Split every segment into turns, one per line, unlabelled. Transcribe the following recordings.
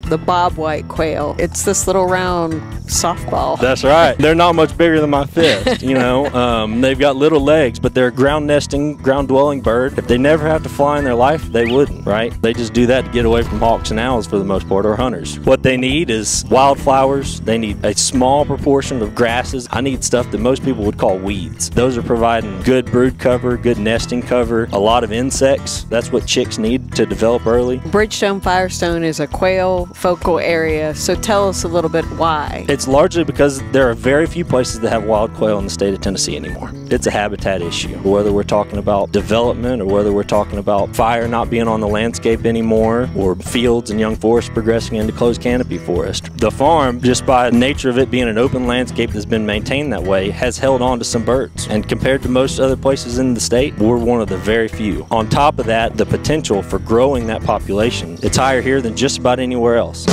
the bobwhite quail. It's this little round softball.
That's right. They're not much bigger than my fist, you know. They've got little legs, but they're a ground nesting, ground dwelling bird. If they never have to fly in their life, they wouldn't, right? They just do that to get away from hawks and owls for the most part, or hunters. What they need is wildflowers. They need a small proportion of grasses. I need stuff that most people would call weeds. Those are providing good brood cover, good nesting cover, a lot of insects. That's what chicks need to develop early.
Bridgestone Firestone is a quail focal area, so tell us a little bit why.
It's largely because there are very few places that have wild quail in the state of Tennessee anymore. It's a habitat issue. Whether we're talking about development or whether we're talking about fire not being on the landscape anymore, or fields and young forests progressing into closed canopy forest. The farm, just by nature of it being an open landscape that's been maintained that way, has held on to some birds. And compared to most other places in the state, we're one of the very few. On top of that, the potential for growing that population, it's higher here than just about anywhere else.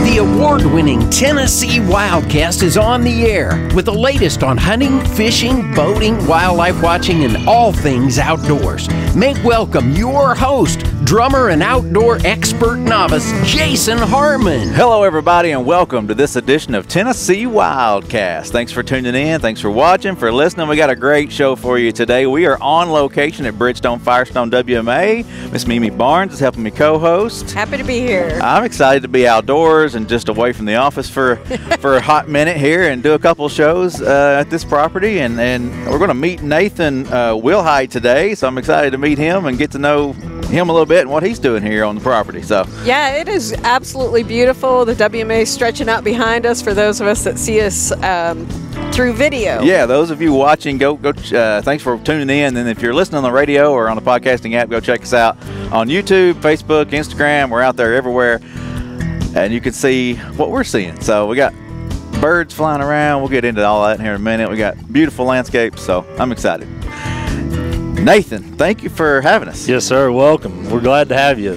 The award-winning Tennessee WildCast is on the air with the latest on hunting, fishing, boating, wildlife watching, and all things outdoors. Make welcome your host, drummer and outdoor expert novice, Jason Harmon.
Hello, everybody, and welcome to this edition of Tennessee WildCast. Thanks for tuning in. Thanks for watching, for listening. We got a great show for you today. We are on location at Bridgestone Firestone WMA. Miss Mimi Barnes is helping me co-host.
Happy to be here.
I'm excited to be outdoors and just away from the office for a hot minute here and do a couple shows at this property. And we're going to meet Nathan Wilhite today, so I'm excited to meet him and get to know him a little bit and what he's doing here on the property. So
yeah, it is absolutely beautiful. The WMA is stretching out behind us for those of us that see us through video.
Yeah, those of you watching, go thanks for tuning in. And if you're listening on the radio or on the podcasting app, go check us out on YouTube, Facebook, Instagram. We're out there everywhere, and you can see what we're seeing. So we got birds flying around. We'll get into all that in here in a minute. We got beautiful landscapes, so I'm excited. Nathan, thank you for having us.
Yes, sir. Welcome. We're glad to have you.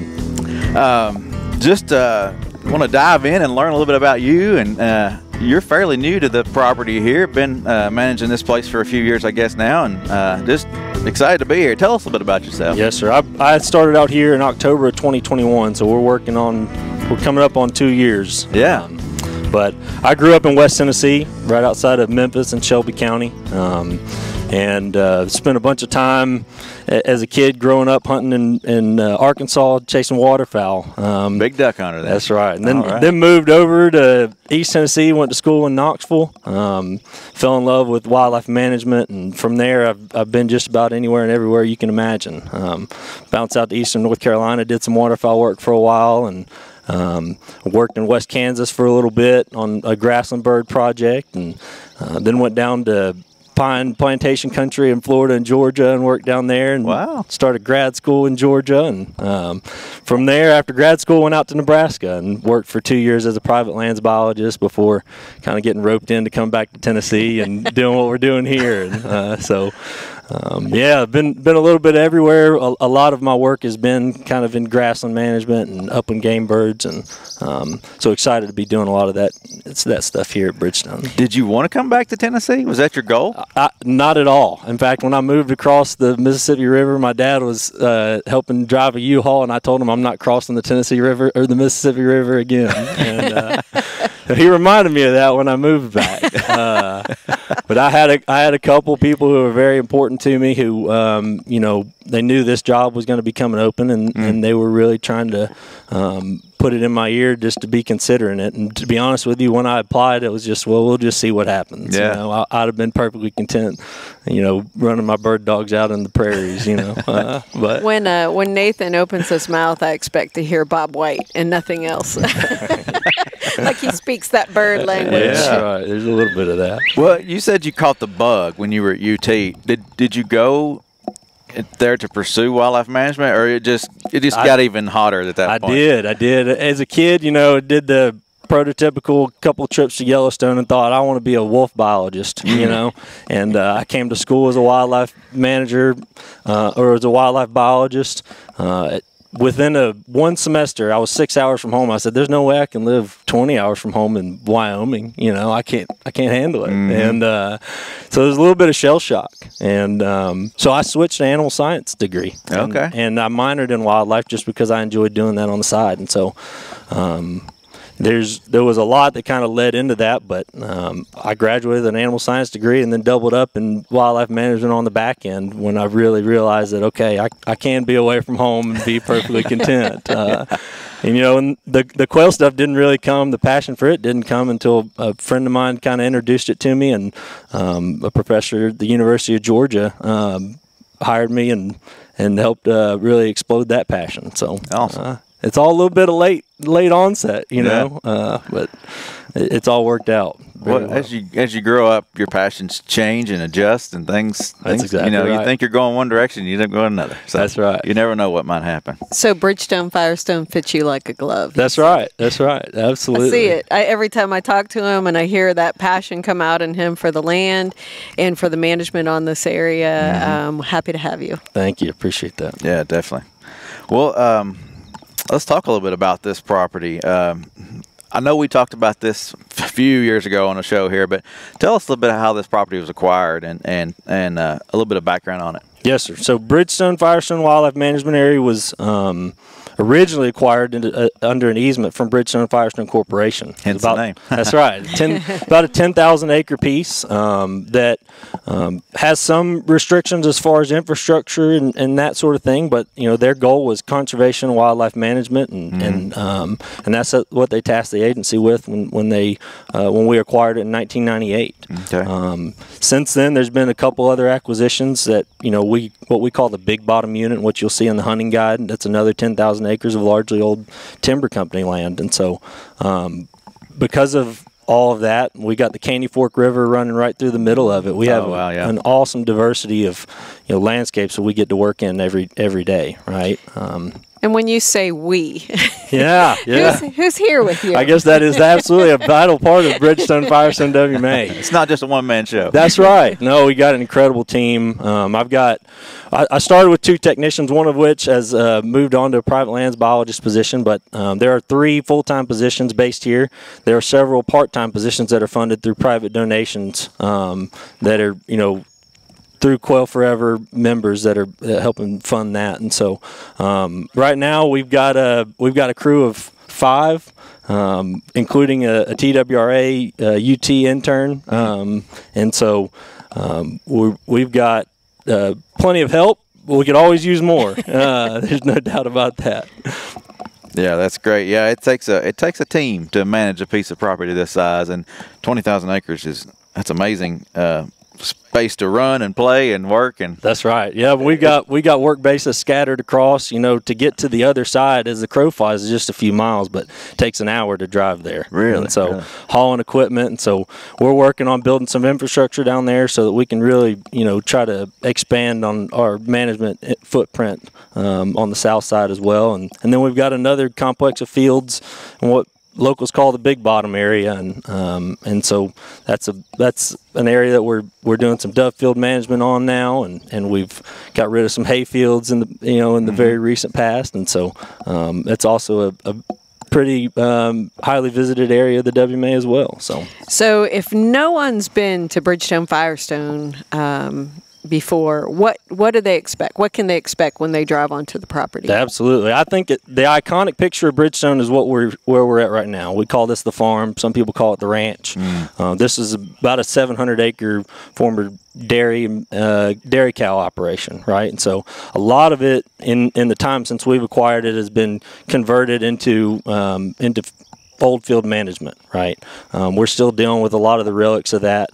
Just want to dive in and learn a little bit about you. And you're fairly new to the property here. Been managing this place for a few years, I guess, now, and just excited to be here. Tell us a little bit about yourself.
Yes, sir. I started out here in October of 2021, so we're coming up on 2 years.
Yeah.
But I grew up in West Tennessee, right outside of Memphis in Shelby County. And spent a bunch of time as a kid growing up hunting in Arkansas, chasing waterfowl.
Big duck hunter.
That's right. And then moved over to East Tennessee, went to school in Knoxville, fell in love with wildlife management, and from there I've been just about anywhere and everywhere you can imagine. Bounced out to Eastern North Carolina, did some waterfowl work for a while, and worked in West Kansas for a little bit on a grassland bird project, and then went down to pine plantation country in Florida and Georgia and worked down there, and started grad school in Georgia, and from there, after grad school, went out to Nebraska and worked for 2 years as a private lands biologist before kind of getting roped in to come back to Tennessee and doing what we're doing here. And yeah, I've been a little bit everywhere. A lot of my work has been kind of in grassland management and upland game birds, and so excited to be doing a lot of that stuff here at Bridgestone.
Did you want to come back to Tennessee? Was that your goal?
Not at all. In fact, when I moved across the Mississippi River, my dad was helping drive a U-Haul, and I told him I'm not crossing the Tennessee River or the Mississippi River again. And he reminded me of that when I moved back. But I had a couple people who were very important to me who, they knew this job was going to be coming open, and they were really trying to put it in my ear just to be considering it. And to be honest with you, when I applied, it was just, well, we'll just see what happens.
Yeah.
You know, I'd have been perfectly content, running my bird dogs out in the prairies, But
when Nathan opens his mouth, I expect to hear Bob White and nothing else. Like he speaks that bird language.
Yeah, right. There's a little bit of that.
Well, you said you caught the bug when you were at UT. Did you go there to pursue wildlife management, or it just got even hotter at that point?
I did. As a kid, did the prototypical couple trips to Yellowstone and thought I want to be a wolf biologist, and I came to school as a wildlife manager or as a wildlife biologist. within one semester, I was 6 hours from home. I said, "There's no way I can live 20 hours from home in Wyoming. I can't handle it." And so there's a little bit of shell shock, and so I switched to animal science degree. And I minored in wildlife just because I enjoyed doing that on the side, and so. There was a lot that kind of led into that, but I graduated with an animal science degree and then doubled up in wildlife management on the back end when I really realized that, okay, I can be away from home and be perfectly content. And the quail stuff didn't really come, the passion for it didn't come until a friend of mine kind of introduced it to me, and a professor at the University of Georgia hired me and helped really explode that passion. So
awesome.
It's all a little bit of late onset, but it's all worked out.
Well, as you grow up, your passions change and adjust, and things.
That's exactly right.
You think you're going one direction, you don't go another. So
that's right.
You never know what might happen.
So Bridgestone, Firestone fits you like a glove.
That's right. Absolutely.
I see it. Every time I talk to him and I hear that passion come out in him for the land and for the management on this area, I'm happy to have you.
Thank you. Appreciate that.
Yeah, definitely. Well, let's talk a little bit about this property. I know we talked about this a few years ago on a show here, but tell us a little bit how this property was acquired and a little bit of background on it.
Yes, sir. So Bridgestone Firestone Wildlife Management Area was originally acquired under an easement from Bridgestone Firestone Corporation.
Hence the name.
That's right. About a 10,000 acre piece that has some restrictions as far as infrastructure and that sort of thing. But their goal was conservation and wildlife management, and that's what they tasked the agency with when we acquired it in 1998.
Okay.
Since then, there's been a couple other acquisitions that what we call the Big Bottom Unit, what you'll see in the hunting guide. That's another 10,000 acres of largely old timber company land, and so because of all of that, we got the Caney Fork River running right through the middle of it. We have an awesome diversity of landscapes that we get to work in every day, right?
And when you say we,
yeah.
who's here with you?
I guess that is absolutely a vital part of Bridgestone Firestone WMA.
It's not just a one-man show.
That's right. No, we got an incredible team. I started with 2 technicians, one of which has moved on to a private lands biologist position, but there are 3 full-time positions based here. There are several part-time positions that are funded through private donations that are, through Quail Forever members that are helping fund that. And so right now we've got a crew of 5, including a TWRA UT intern, and so we've got plenty of help. We could always use more. There's no doubt about that.
Yeah, that's great. Yeah, it takes a team to manage a piece of property this size, and 20,000 acres that's amazing. Space to run and play and work, and
that's right. Yeah, we got work bases scattered across. To get to the other side as the crow flies is just a few miles, but it takes an hour to drive there.
Really?
And so hauling equipment, and so we're working on building some infrastructure down there so that we can really try to expand on our management footprint on the south side as well, and then we've got another complex of fields and what locals call the Big Bottom area, and so that's an area that we're doing some dove field management on now, and we've got rid of some hay fields in the very recent past, and so it's also a pretty highly visited area of the WMA as well. So
if no one's been to Bridgestone Firestone before, what do they expect? What can they expect when they drive onto the property?
Absolutely. I think the iconic picture of Bridgestone is where we're at right now. We call this the farm. Some people call it the ranch. This is about a 700-acre former dairy cow operation, right? And so a lot of it in the time since we've acquired it has been converted into old field management, right? We're still dealing with a lot of the relics of that.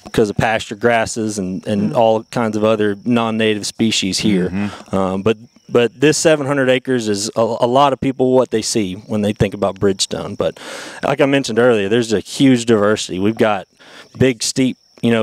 Because of pasture grasses and all kinds of other non-native species here. But this 700 acres is a lot of people what they see when they think about Bridgestone. But like I mentioned earlier, there's a huge diversity. We've got big, steep,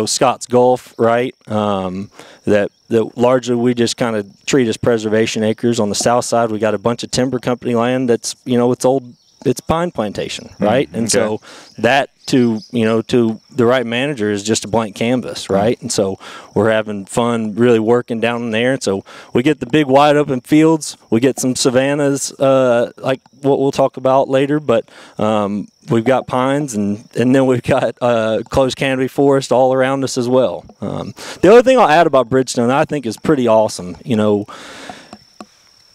Scott's Gulf, right? That largely we just kind of treat as preservation acres. On the south side, we got a bunch of timber company land that's, it's old it's pine plantation, right? And so that to the right manager is just a blank canvas, right? And so we're having fun really working down in there. And so we get the big wide open fields. We get some savannas, like what we'll talk about later, but we've got pines, and then we've got closed canopy forest all around us as well. The other thing I'll add about Bridgestone I think is pretty awesome,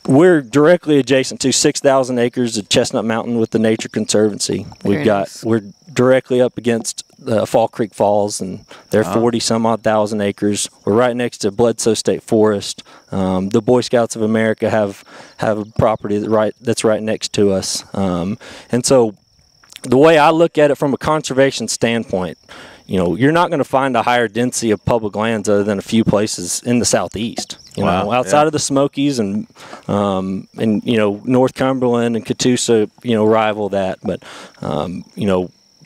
we're directly adjacent to 6,000 acres of Chestnut Mountain with the Nature Conservancy. We're directly up against Fall Creek Falls, and they're 40 some odd thousand acres. We're right next to Bledsoe State Forest. The Boy Scouts of America have a property that's right next to us. And so the way I look at it from a conservation standpoint, you're not going to find a higher density of public lands other than a few places in the southeast. Outside of the Smokies and North Cumberland and Catoosa, rival that. But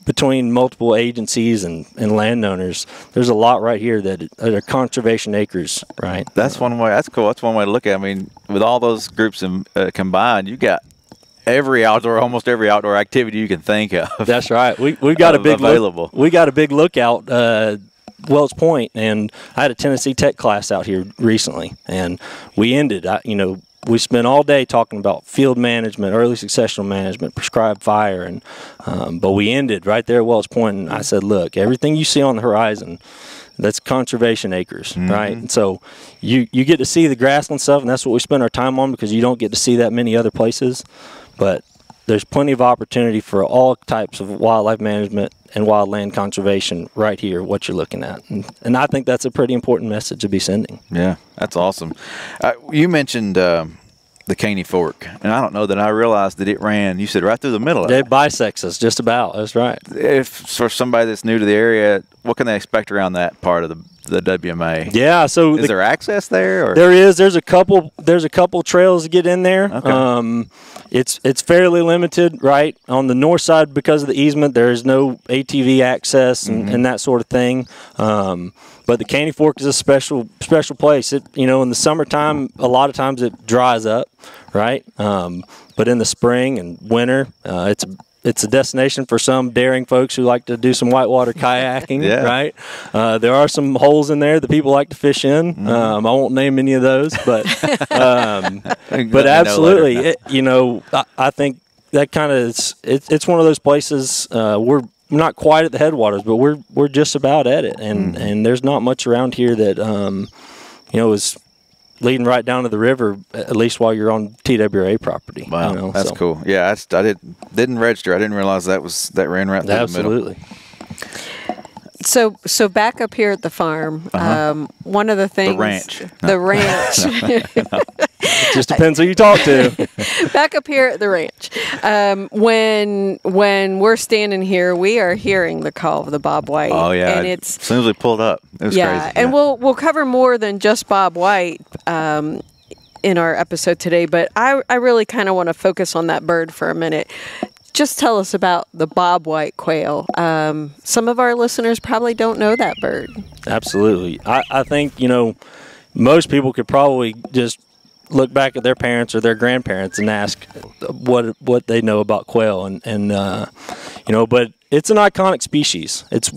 between multiple agencies and landowners, there's a lot right here that are conservation acres, right?
That's one way. That's cool. That's one way to look at it. I mean, with all those groups combined, you got almost every outdoor activity you can think of.
That's right. We've got a big
available.
We got a big lookout, Wells Point, and I had a Tennessee Tech class out here recently, and we ended. We spent all day talking about field management, early successional management, prescribed fire, and but we ended right there at Wells Point, and I said, look, everything you see on the horizon, that's conservation acres, right? And so you get to see the grassland stuff, and that's what we spend our time on because you don't get to see that many other places. But there's plenty of opportunity for all types of wildlife management and wildland conservation right here, what you're looking at. And I think that's a pretty important message to be sending.
Yeah, that's awesome. You mentioned the Caney Fork, and I don't know that I realized that it ran, you said, right through the middle of it.
It bisects us, just about. That's right.
If for somebody that's new to the area, what can they expect around that part of the WMA?
Yeah, so
is there access there? Or?
There is. There's a couple trails to get in there. Okay. It's fairly limited, right? On the north side, because of the easement, there is no ATV access and that sort of thing. But the Caney Fork is a special place. It, in the summertime, a lot of times it dries up, right? But in the spring and winter, it's a destination for some daring folks who like to do some whitewater kayaking, right? There are some holes in there that people like to fish in. I won't name any of those, but absolutely, I think that kind of it's one of those places. We're not quite at the headwaters, but we're just about at it, and there's not much around here that is leading right down to the river, at least while you're on TWA property.
Wow, that's cool. Yeah, I didn't register. I didn't realize that ran right through the middle.
Absolutely.
So back up here at the farm, one of the things... The ranch.
It just depends who you talk to.
Back up here at the ranch. When we're standing here, we are hearing the call of the Bob White.
Oh, yeah.
And
as soon as we pulled up, it was crazy.
And we'll cover more than just Bob White in our episode today, but I really kind of want to focus on that bird for a minute. Just tell us about the Bob White quail. Some of our listeners probably don't know that bird.
Absolutely. I think, most people could probably just look back at their parents or their grandparents and ask what they know about quail. But it's an iconic species. It's,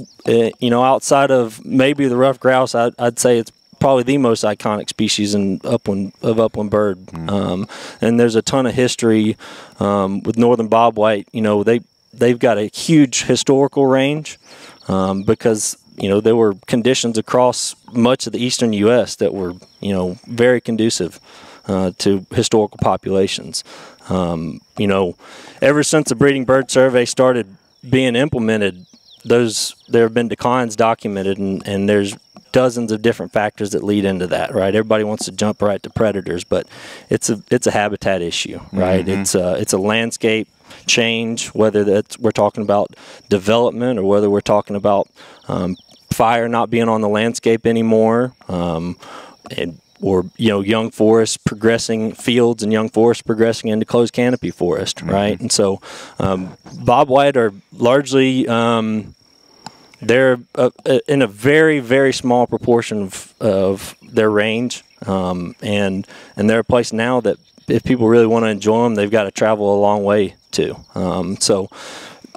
outside of maybe the ruffed grouse, I'd say it's probably the most iconic species in upland bird. And there's a ton of history with northern bobwhite. They've got a huge historical range because there were conditions across much of the eastern U.S. that were very conducive to historical populations. Ever since the breeding bird survey started being implemented, there have been declines documented, and there's dozens of different factors that lead into that, right? Everybody wants to jump right to predators, but it's a habitat issue, right? It's a landscape change, whether we're talking about development or whether we're talking about fire not being on the landscape anymore, or young forests progressing, fields and young forests progressing into closed canopy forest, right? And so bobwhite are largely they're in a very, very small proportion of their range, and they're a place now that if people really want to enjoy them, they've got to travel a long way too. So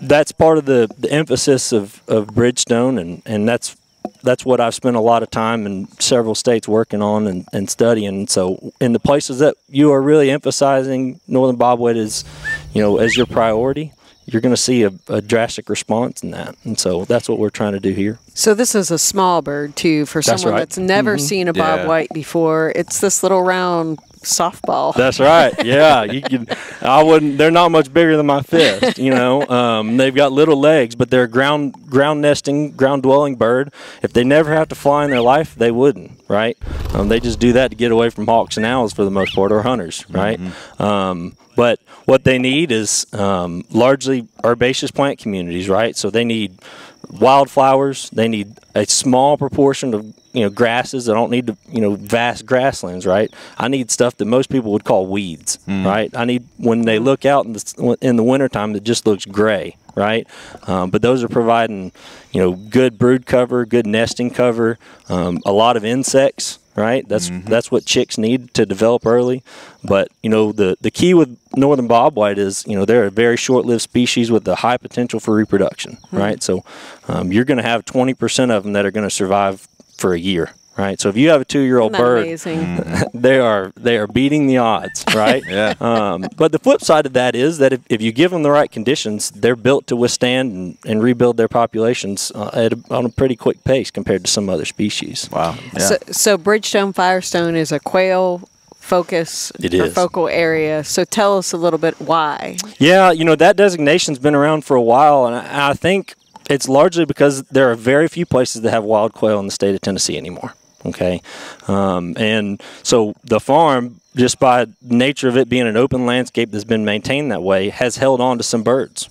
that's part of the emphasis of Bridgestone, and that's what I've spent a lot of time in several states working on and studying. So in the places that you are really emphasizing northern bobwhite as your priority, you're going to see a drastic response in that. And so that's what we're trying to do here.
So this is a small bird too for someone that's never seen a bobwhite before. It's this little round softball.
That's right. Yeah, they're not much bigger than my fist. They've got little legs, but they're a ground nesting, ground dwelling bird. If they never have to fly in their life, they wouldn't. Right? They just do that to get away from hawks and owls for the most part, or hunters. Right? But what they need is largely herbaceous plant communities. Right? So they need wildflowers. They need a small proportion of grasses. I don't need vast grasslands, right? I need stuff that most people would call weeds, right? I need, when they look out in the wintertime, it just looks gray, right? But those are providing good brood cover, good nesting cover, a lot of insects, right? That's what chicks need to develop early. But the key with northern bobwhite is they're a very short-lived species with a high potential for reproduction, right? So you're going to have 20% of them that are going to survive for a year, right? So if you have a 2-year-old bird, they are beating the odds, right? Yeah. But the flip side of that is that if you give them the right conditions, they're built to withstand and rebuild their populations on a pretty quick pace compared to some other species.
Wow. Yeah.
So Bridgestone Firestone is a quail focus or focal area. So tell us a little bit why. Yeah,
that designation's been around for a while, and I think it's largely because there are very few places that have wild quail in the state of Tennessee anymore. Okay, and so the farm, just by nature of it being an open landscape that's been maintained that way, has held on to some birds.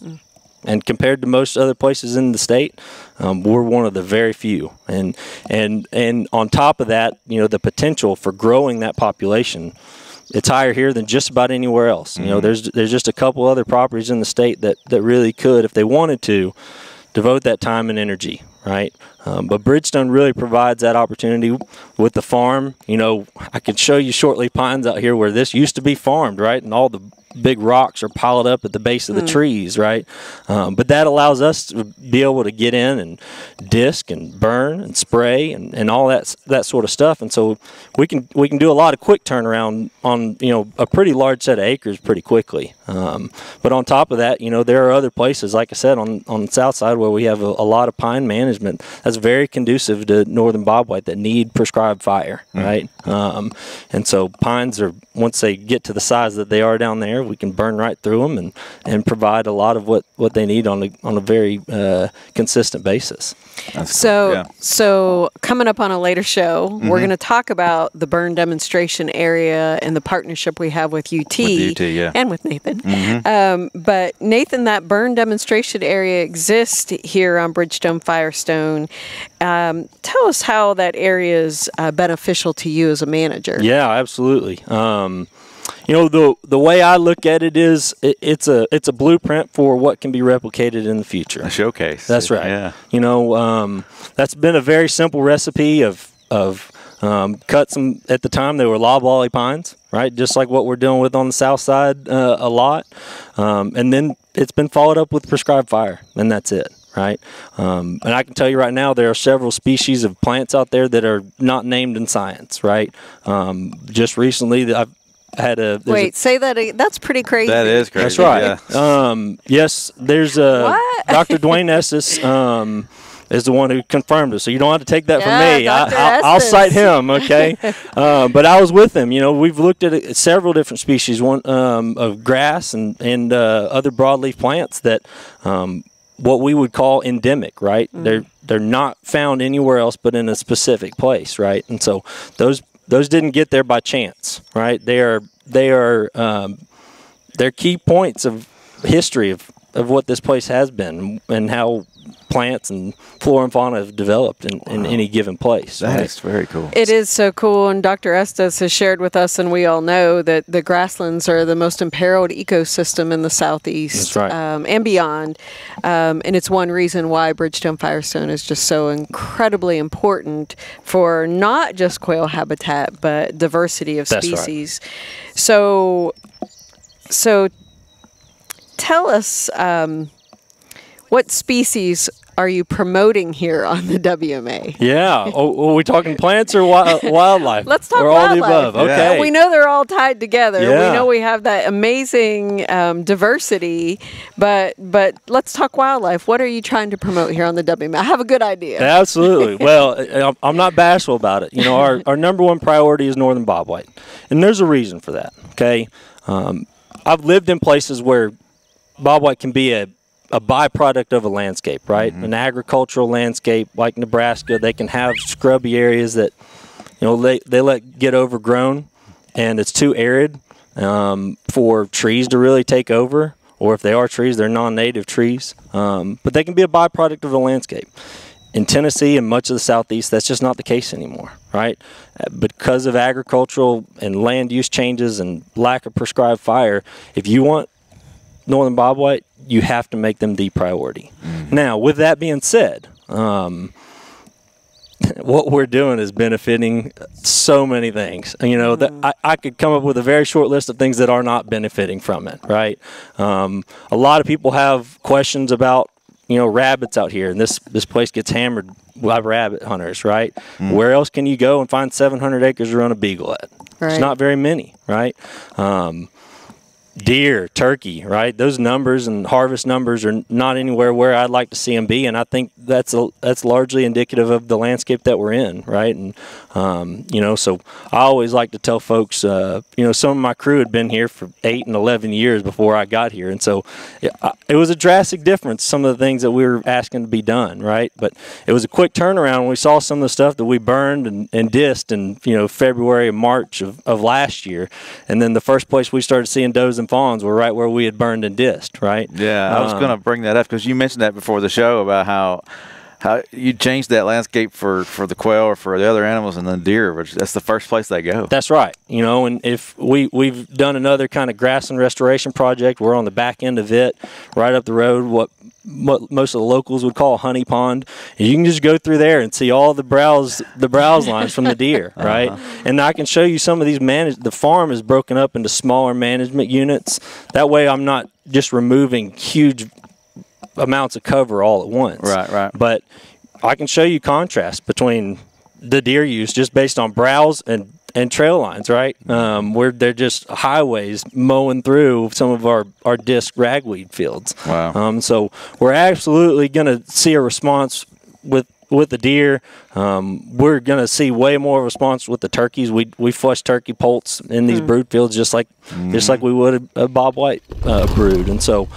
And compared to most other places in the state, we're one of the very few. And on top of that, the potential for growing that population, it's higher here than just about anywhere else. There's just a couple other properties in the state that really could, if they wanted to, devote that time and energy, right? But Bridgestone really provides that opportunity with the farm. I could show you shortleaf pines out here where this used to be farmed, right? And all the big rocks are piled up at the base of the trees, right? But that allows us to be able to get in and disc and burn and spray and all that sort of stuff. And so we can do a lot of quick turnaround on a pretty large set of acres pretty quickly. But on top of that, there are other places, like I said, on the south side where we have a lot of pine management that's very conducive to northern bobwhite that need prescribed fire, right? And so pines are, once they get to the size that they are down there, we can burn right through them and provide a lot of what they need on a very consistent basis.
So coming up on a later show, we're going to talk about the burn demonstration area and the partnership we have with UT, and with Nathan. But Nathan, that burn demonstration area exists here on Bridgestone Firestone. Tell us how that area is beneficial to you as a manager.
Yeah, absolutely. The way I look at it is it's a blueprint for what can be replicated in the future.
A showcase.
That's right.
Yeah.
That's been a very simple recipe of cut some, at the time they were loblolly pines, right? Just like what we're dealing with on the south side a lot. And then it's been followed up with prescribed fire, and that's it. Right, and I can tell you right now, there are several species of plants out there that are not named in science. Right, just recently I've had a
say that. That's pretty crazy.
That is crazy.
That's right. Yeah. Yes, there's a Dr. Dwayne Estes. Is the one who confirmed it, so you don't have to take that from me. I'll cite him, okay? But I was with him. We've looked at several different species, one of grass and other broadleaf plants that what we would call endemic, right? They're not found anywhere else but in a specific place, right? And so those didn't get there by chance, right? They're key points of history of what this place has been and how plants and flora and fauna have developed in any given place.
That is very cool.
It is so cool, and Dr. Estes has shared with us, and we all know that the grasslands are the most imperiled ecosystem in the Southeast.
That's right.
And beyond. And it's one reason why Bridgestone Firestone is just so incredibly important for not just quail habitat, but diversity of species.
Right.
So tell us, what species are you promoting here on the WMA?
Yeah. Are we talking plants or wildlife?
Let's talk
or
wildlife.
all the above. Okay.
We know they're all tied together.
Yeah.
We know we have that amazing diversity, but let's talk wildlife. What are you trying to promote here on the WMA? I have a good idea.
Absolutely. Well, I'm not bashful about it. You know, our number one priority is northern bobwhite, and there's a reason for that. Okay. I've lived in places where bobwhite can be a byproduct of a landscape, right? An agricultural landscape like Nebraska, they can have scrubby areas that, you know, they let get overgrown, and it's too arid for trees to really take over, or if they are trees, they're non-native trees. But they can be a byproduct of the landscape. In Tennessee and much of the Southeast, that's just not the case anymore, right? Because of agricultural and land use changes and lack of prescribed fire, if you want northern bobwhite, you have to make them the priority. Now, with that being said, what we're doing is benefiting so many things. You know, that I could come up with a very short list of things that are not benefiting from it, right? A lot of people have questions about, you know, rabbits out here, and this place gets hammered by rabbit hunters, right? Where else can you go and find 700 acres to run a beagle at?
Right.
It's not very many, right? Deer, turkey, right? Those numbers and harvest numbers are not anywhere where I'd like to see them be, and I think that's largely indicative of the landscape that we're in, right? And you know, so I always like to tell folks, you know, some of my crew had been here for 8 and 11 years before I got here, and so it was a drastic difference. Some of the things that we were asking to be done, right? But it was a quick turnaround when we saw some of the stuff that we burned and dissed in, you know, February and March of last year, and then the first place we started seeing does and fawns were right where we had burned and dissed, right?
Yeah, I was going to bring that up because you mentioned that before the show about how you changed that landscape for the quail or for the other animals, and then deer, which that's the first place they go.
That's right. You know, and if we've done another kind of grassland restoration project, we're on the back end of it, right up the road, what most of the locals would call a honey pond. And you can just go through there and see all the browse lines from the deer, right? And I can show you some of these the farm is broken up into smaller management units. That way I'm not just removing huge amounts of cover all at once.
Right.
But I can show you contrast between the deer use just based on browse and trail lines, right? Where they're just highways mowing through some of our disc ragweed fields.
Wow.
So we're absolutely going to see a response with the deer. We're going to see way more of a response with the turkeys. We flush turkey poults in these brood fields just like we would a bobwhite brood. And so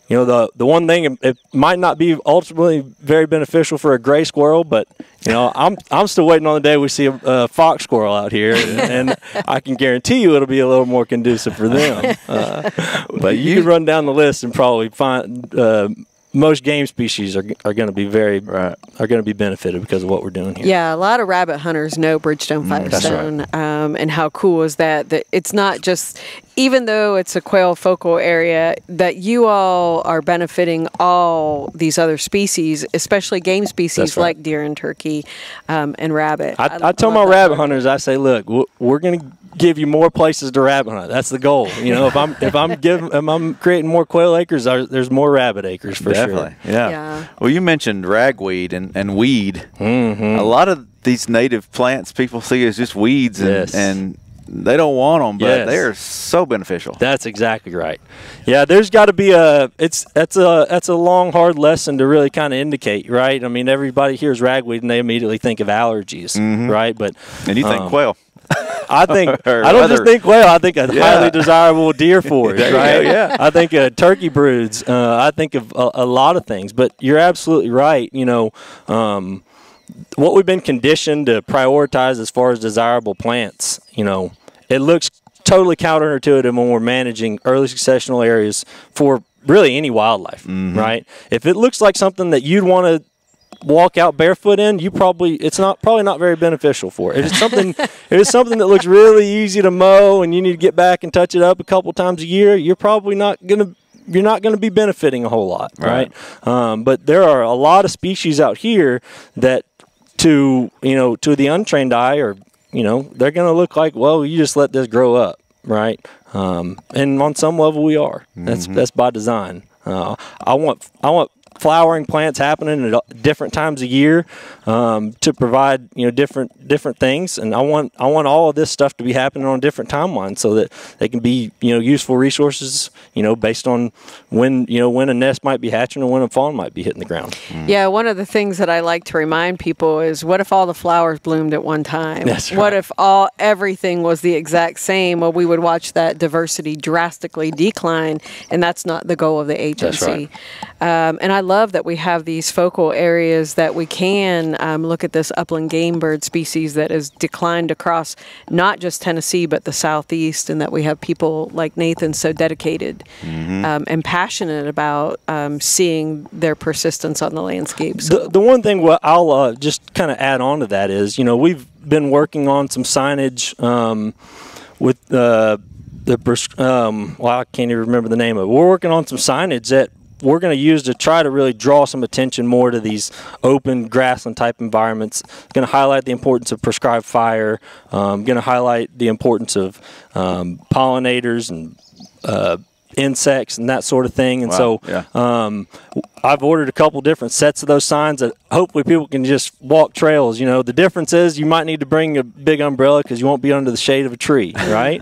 you know, the one thing, it might not be ultimately very beneficial for a gray squirrel, but you know, I'm still waiting on the day we see a fox squirrel out here, and I can guarantee you it'll be a little more conducive for them. But you can run down the list and probably find most game species are going to be benefited because of what we're doing here.
Yeah, a lot of rabbit hunters know Bridgestone Firestone,
That's right.
And how cool is that it's not just, even though it's a quail focal area, that you all are benefiting all these other species, especially game species like deer and turkey and rabbit.
I tell my rabbit hunters, I say, look, we're going to give you more places to rabbit hunt. That's the goal. You know, if I'm creating more quail acres, there's more rabbit acres for
Definitely.
sure.
Yeah. Well, you mentioned ragweed and weed. A lot of these native plants people see as just weeds, and they don't want them, but they are so beneficial.
That's exactly right. Yeah, there's got to be that's a long, hard lesson to really kind of indicate, right? I mean, everybody hears ragweed and they immediately think of allergies, right?
And you think quail.
I don't just think quail. I think a highly desirable deer forage, right?
Yeah.
I think turkey broods. I think of a lot of things. But you're absolutely right. You know, what we've been conditioned to prioritize as far as desirable plants, you know, it looks totally counterintuitive when we're managing early successional areas for really any wildlife, right? If it looks like something that you'd want to walk out barefoot in, it's probably not very beneficial for it. If it's something that looks really easy to mow and you need to get back and touch it up a couple times a year, you're probably not gonna be benefiting a whole lot, right? But there are a lot of species out here that to the untrained eye, or they're gonna look like, well, you just let this grow up, right? And on some level we are. That's by design. I want flowering plants happening at different times of year to provide different things, and I want all of this stuff to be happening on different timelines so that they can be useful resources based on when a nest might be hatching or when a fawn might be hitting the ground.
Yeah, one of the things that I like to remind people is, what if all the flowers bloomed at one time?
That's right.
What if everything was the exact same? Well, we would watch that diversity drastically decline, and that's not the goal of the agency.
That's right.
And I love that we have these focal areas that we can look at this upland game bird species that has declined across not just Tennessee but the Southeast, and that we have people like Nathan so dedicated and passionate about seeing their persistence on the landscape. So
the one thing I'll just kind of add on to that is, we've been working on some signage with I can't even remember the name of it. We're working on some signage that we're going to use to try to really draw some attention more to these open grassland type environments. Going to highlight the importance of prescribed fire. Going to highlight the importance of pollinators and insects and that sort of thing. And I've ordered a couple different sets of those signs that hopefully people can just walk trails. The difference is you might need to bring a big umbrella because you won't be under the shade of a tree, right?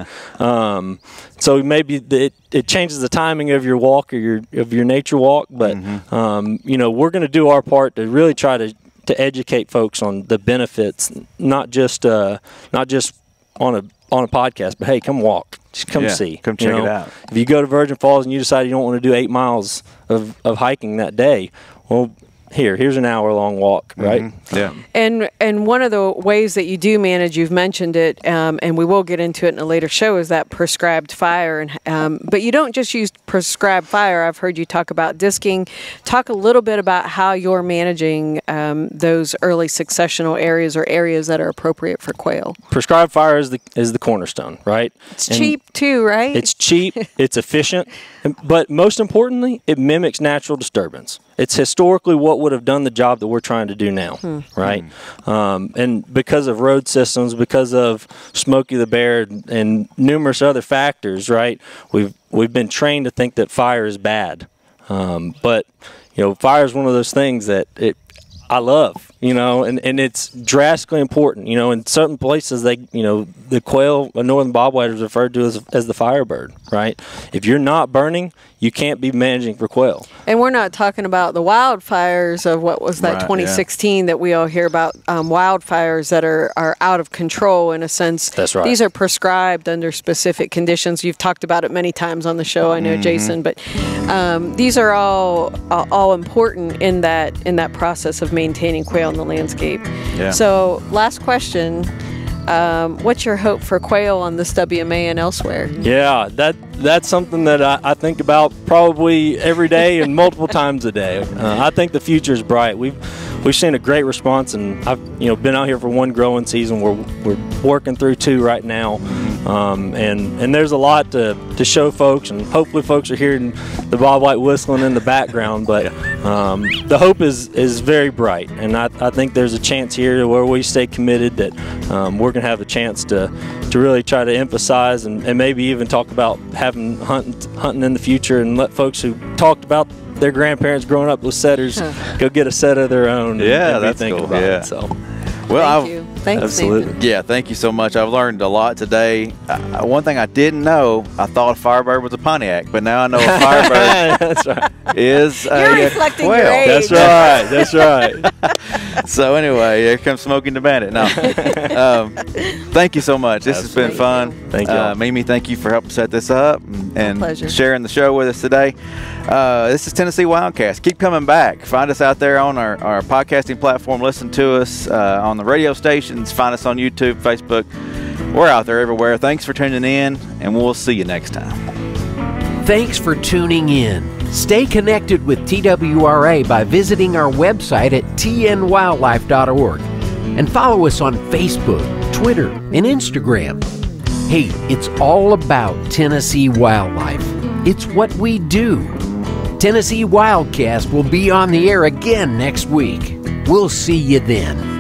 So maybe it changes the timing of your walk or your nature walk, but we're going to do our part to really try to educate folks on the benefits, not just on a podcast, but hey, come walk. Just come see.
Come check it out.
If you go to Virgin Falls and you decide you don't want to do 8 miles of hiking that day, well, here's an hour-long walk, right?
Yeah.
And one of the ways that you do manage, you've mentioned it, and we will get into it in a later show, is that prescribed fire. And but you don't just use prescribed fire. I've heard you talk about disking. Talk a little bit about how you're managing those early successional areas or areas that are appropriate for quail.
Prescribed fire is the cornerstone, right?
It's cheap too, right?
It's cheap. It's efficient. But most importantly, it mimics natural disturbance. It's historically what would have done the job that we're trying to do now, right? And because of road systems, because of Smokey the Bear and numerous other factors, right? We've been trained to think that fire is bad, but fire is one of those things that I love, and it's drastically important. In certain places, the quail, a northern bobwhite, is referred to as the firebird, right? If you're not burning, you can't be managing for quail.
And we're not talking about the wildfires of what was that 2016 that we all hear about, wildfires that are out of control in a sense.
That's right.
These are prescribed under specific conditions. You've talked about it many times on the show, I know, Jason, but these are all important in that process of maintaining quail in the landscape.
Yeah.
So last question. What's your hope for quail on this WMA and elsewhere?
Yeah, that's something that I think about probably every day and multiple times a day. I think the future is bright. We've seen a great response, and I've been out here for one growing season. We're working through 2 right now, and there's a lot to show folks, and hopefully folks are hearing the bobwhite whistling in the background. But the hope is very bright, and I think there's a chance here where we stay committed that we're going to have a chance to really try to emphasize and maybe even talk about having hunting in the future, and let folks who talked about their grandparents growing up with setters go get a set of their own.
Yeah,
and
that's
think
cool.
About
Yeah.
it, so.
Well,
Thank you. Thanks,
absolutely.
Nathan.
Yeah, thank you so much. I've learned a lot today. One thing I didn't know, I thought a firebird was a Pontiac, but now I know a firebird
That's right.
is
You're
a
reflecting
quail.
your age.
That's right. That's right.
So anyway, here comes Smoking the Bandit. No, thank you so much. This has been fun.
Thank you.
Mimi, thank you for helping set this up and
pleasure.
sharing the show with us today. This is Tennessee WildCast. Keep coming back. Find us out there on our podcasting platform. Listen to us on the radio stations. Find us on YouTube, Facebook. We're out there everywhere. Thanks for tuning in, and we'll see you next time.
Thanks for tuning in. Stay connected with TWRA by visiting our website at tnwildlife.org and follow us on Facebook, Twitter, and Instagram. Hey, it's all about Tennessee wildlife. It's what we do. Tennessee WildCast will be on the air again next week. We'll see you then.